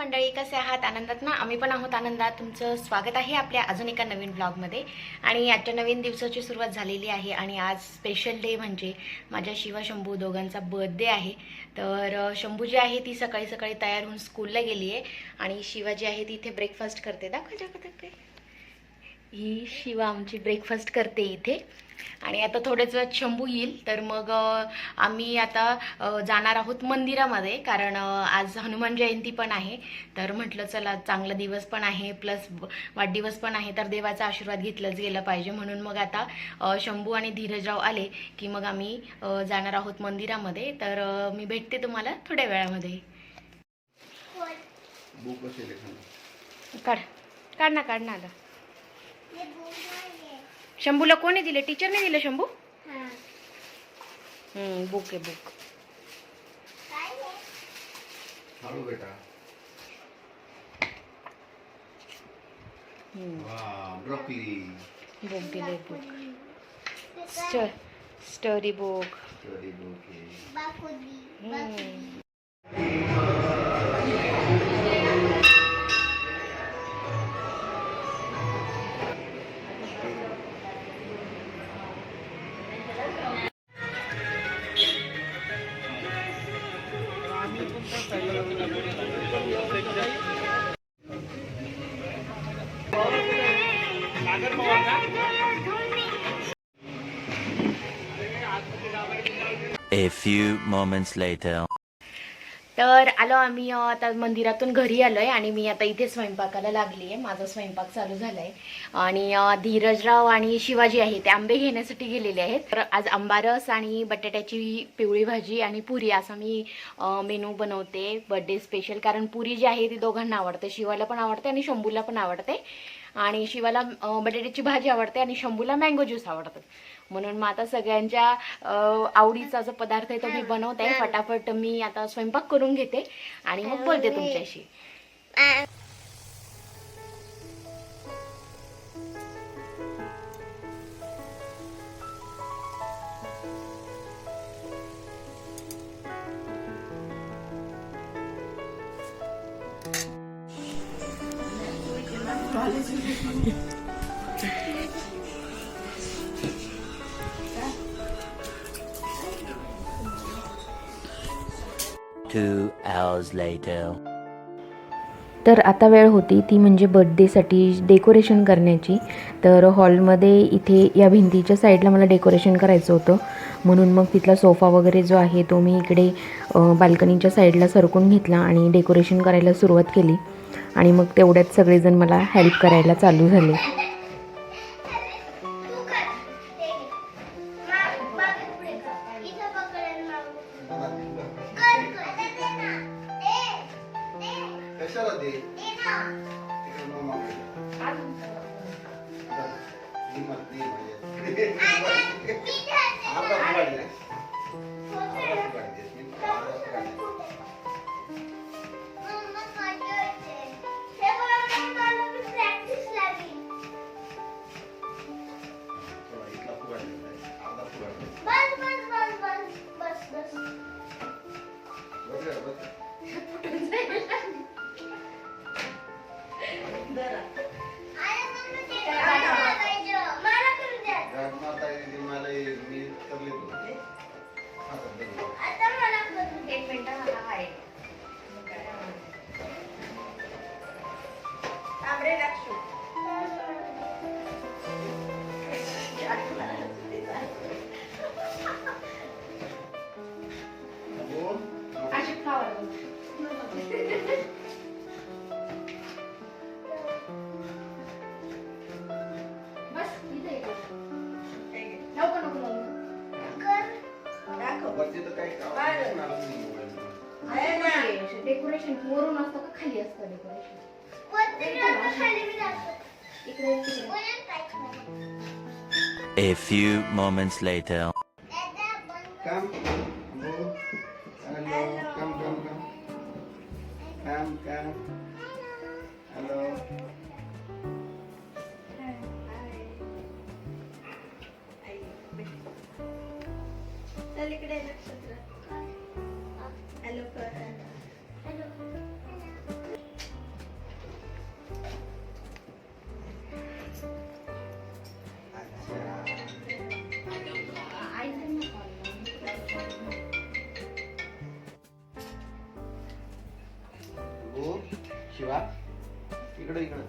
मंडळी, कसे आहात? आनंदात ना? आम्ही पण आहोत आनंदात. तुमचं स्वागत आहे आपल्या अजून एका नवीन ब्लॉगमध्ये. आणि आजच्या नवीन दिवसाची सुरुवात झालेली आहे आणि आज स्पेशल डे म्हणजे माझ्या शिवा शंभू दोघांचा बर्थडे आहे. तर शंभू जी आहे ती सकाळी सकाळी तयार होऊन स्कूलला गेली आहे आणि शिवा जी आहे ती इथे ब्रेकफास्ट करते. दाखव, ही शिवा आमची ब्रेकफास्ट करते इथे. आणि आता थोड्याच वेळात शंभू येईल, तर मग आम्ही आता जाणार आहोत मंदिरामध्ये, कारण आज हनुमान जयंती पण आहे. तर म्हटलं चला, चांगला दिवस पण आहे प्लस वाढदिवस पण आहे, तर देवाचा आशीर्वाद घेतलाच गेला पाहिजे. म्हणून मग आता शंभू आणि धीरजराव आले की मग आम्ही जाणार आहोत मंदिरामध्ये. तर मी भेटते तुम्हाला थोड्या वेळामध्ये. काढ काढ ना काढ ना. आता शंभूला कोणी दिले? टीचरने दिलं शंभू? बुक आहे, बुक. हळू बेटा. ब्रोकली बुक दिले, book. Story book. A few moments later. तर आलो आम्ही आता मंदिरातून घरी आलोय आणि मी आता इथे स्वयंपाकाला लागली आहे. माझा स्वयंपाक चालू झालाय आणि धीरजराव आणि शिवाजी आहे ते आंबे घेण्यासाठी गेलेले आहेत. तर आज आंबारस आणि बटाट्याची पिवळी भाजी आणि पुरी असा मी मेनू बनवते बर्थडे स्पेशल. कारण पुरी जी आहे ती दोघांना आवडते, शिवाला पण आवडते आणि शंभूला पण आवडते. आणि शिवाला बटाट्याची भाजी आवडते आणि शंभूला मँगो ज्यूस आवडतं. म्हणून मग आता सगळ्यांच्या आवडीचा जो पदार्थ आहे तो मी बनवते. फटाफट मी आता स्वयंपाक करून घेते आणि मग बोलते तुमच्याशी. Two hours later. तर आता वेळ होती ती म्हणजे बर्थडेसाठी डेकोरेशन करण्याची. तर हॉलमध्ये इथे या भिंतीच्या साईडला मला डेकोरेशन करायचं होतं, म्हणून मग तिथला सोफा वगैरे जो आहे तो मी इकडे बाल्कनीच्या साईडला सरकून घेतला आणि डेकोरेशन करायला सुरुवात केली. आणि मग तेवढ्यात सगळेजण मला हेल्प करायला चालू झाले. डेकोरेशन वरून असतं का खाली असतं decoration? A few moments later. Come. Hello. Come. Hello. इकडे नक्षत्र. हॅलो कर. शिवा इकडे इकडे.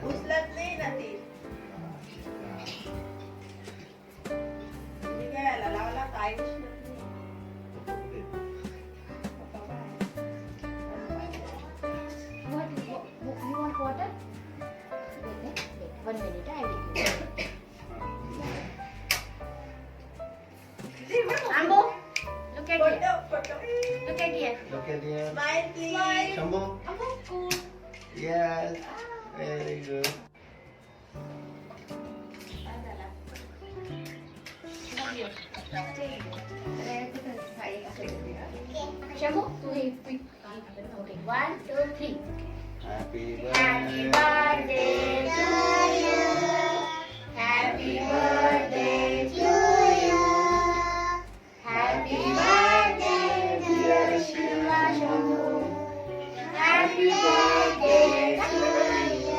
उचलत नाही ना ती. मी काय याला लावला काय उचलत नाही. You want water? Wait, 1 minute, I will give you. Ambo, look at here. Photo. Look at here. Look at here. Smile please. Shambhu. Ambo, cool. Yes. Very good. Shambhu, okay. 1, 2, 3. Happy Happy birthday. birthday to you. Happy birthday to you. Happy birthday dear Shiva Shambhu. Happy birthday to you.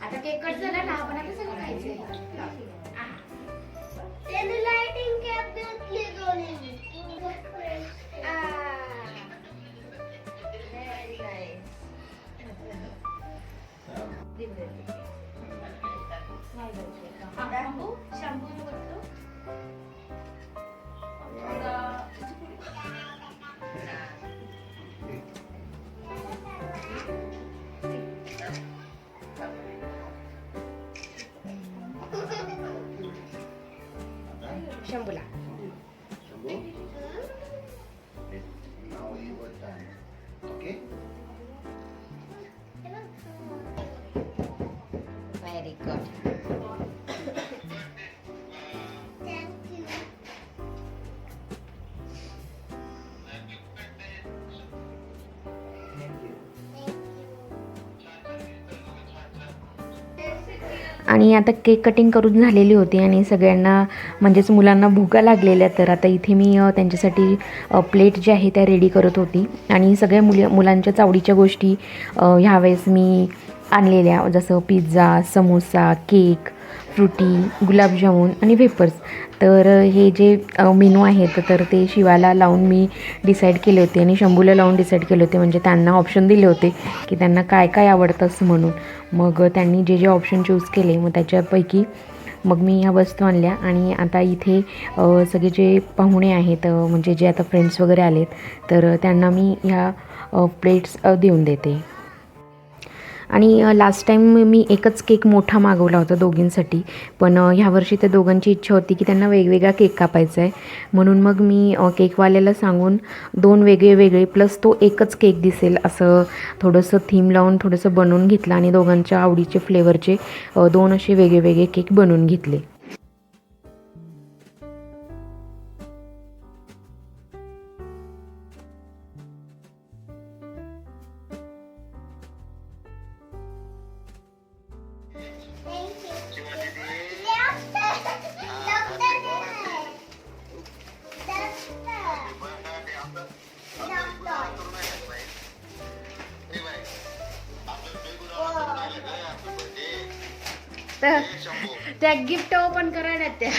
आता cake cut झाला ना आपण आता सगळं खायचंय. त्याने lighting cap घेतली दोन्ही. Very nice. शॅम्पू करतो. शंभूला Shambhu. Now your time. Okay. Very good. Thank you. आणि आता केक कटिंग करून झालेली होती आणि सगळ्यांना म्हणजेच मुलांना भुका लागलेल्या. तर आता इथे मी त्यांच्यासाठी प्लेट ज्या आहे त्या रेडी करत होती आणि सगळ्या मुलांच्या आवडीच्या गोष्टी ह्यावेळेस मी आणलेल्या, जसं पिझ्झा, समोसा, केक, फ्रुटी, गुलाबजामुन आणि वेफर्स. तर हे जे मेनू आहेत तर ते शिवाला लावून मी डिसाईड केले होते आणि शंभूला लावून डिसाईड केले होते. म्हणजे त्यांना ऑप्शन दिले होते की त्यांना काय काय आवडतं असं म्हणून. मग त्यांनी जे जे ऑप्शन चूज केले मग त्याच्यापैकी मग मी ह्या वस्तू आणल्या. आणि आता इथे सगळे जे पाहुणे आहेत म्हणजे जे आता फ्रेंड्स वगैरे आलेत तर त्यांना मी ह्या प्लेट्स देऊन देते. आणि लास्ट टाईम मी एकच केक मोठा मागवला होता दोघींसाठी, पण ह्यावर्षी त्या दोघांची इच्छा होती की त्यांना वेगवेगळा केक कापायचा आहे. म्हणून मग मी केकवाल्याला सांगून 2 वेगळे प्लस तो एकच केक दिसेल असं थोडंसं थीम लावून थोडंसं बनवून घेतलं आणि दोघांच्या आवडीचे फ्लेवरचे 2 असे वेगळे केक बनवून घेतले. तर त्या गिफ्ट ओपन करायला त्या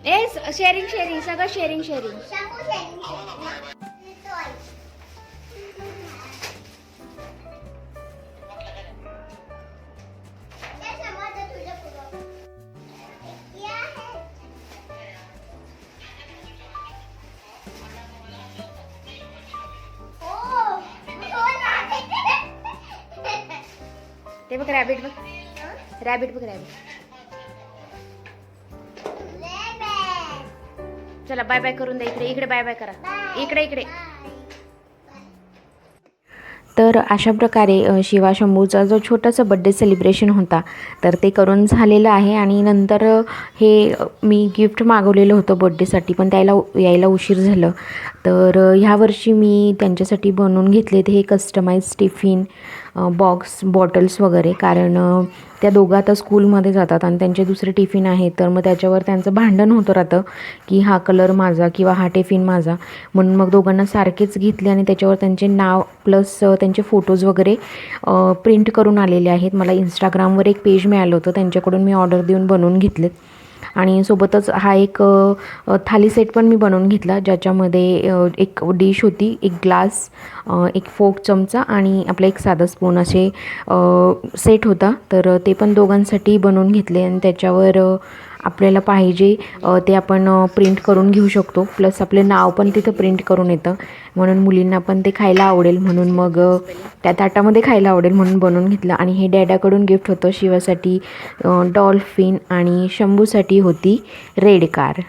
ए शेअरिंग शेअरिंग सगळं शेअरिंग शेअरिंग. ते बघ रॅबिट बघ रॅबिट बघ रॅबिट. चला बाय बाय करून द्या. इकडे इकडे बाय बाय करा. इकडे इकडे. तर अशा प्रकारे शिवा शंभूचा जो छोटासा बड्डे सेलिब्रेशन होता तर ते करून झालेलं आहे. आणि नंतर हे मी गिफ्ट मागवलेलं होतं बड्डेसाठी पण त्याला यायला उशीर झालं. तर ह्या वर्षी मी त्यांच्यासाठी बनवून घेतले हे कस्टमाइज टिफिन बॉक्स बॉटल्स वगैरे, कारण त्या दोघं आता स्कूलमध्ये जातात आणि त्यांचे दुसरे टिफिन आहेत. तर मग त्याच्यावर त्यांचं भांडण होतं राहतं की हा कलर माझा किंवा हा टिफिन माझा, म्हणून मग दोघांना सारखेच घेतले आणि त्याच्यावर त्यांचे नाव प्लस त्यांचे फोटोज वगैरे प्रिंट करून आलेले आहेत. मला इंस्टाग्रामवर एक पेज मिळालं होतं, त्यांच्याकडून मी ऑर्डर देऊन बनवून घेतलेत. आणि सोबतच हा एक थाली सेट पण मी बनवून घेतला, ज्याच्यामध्ये एक डिश होती, एक ग्लास, एक फोक चमचा आणि आपला एक साधा स्पून असे सेट होता. तर ते पण दोघांसाठी बनवून घेतले आणि त्याच्यावर आपल्याला पाहिजे ते आपण प्रिंट करून घेऊ शकतो. प्लस आपले नाव पण तिथं प्रिंट करून येतं, म्हणून मुलींना पण ते खायला आवडेल म्हणून मग त्या ताटामध्ये खायला आवडेल म्हणून बनवून घेतलं. आणि हे डॅडाकडून गिफ्ट होतं. शिवासाठी डॉल्फिन आणि शंभूसाठी होती रेड कार.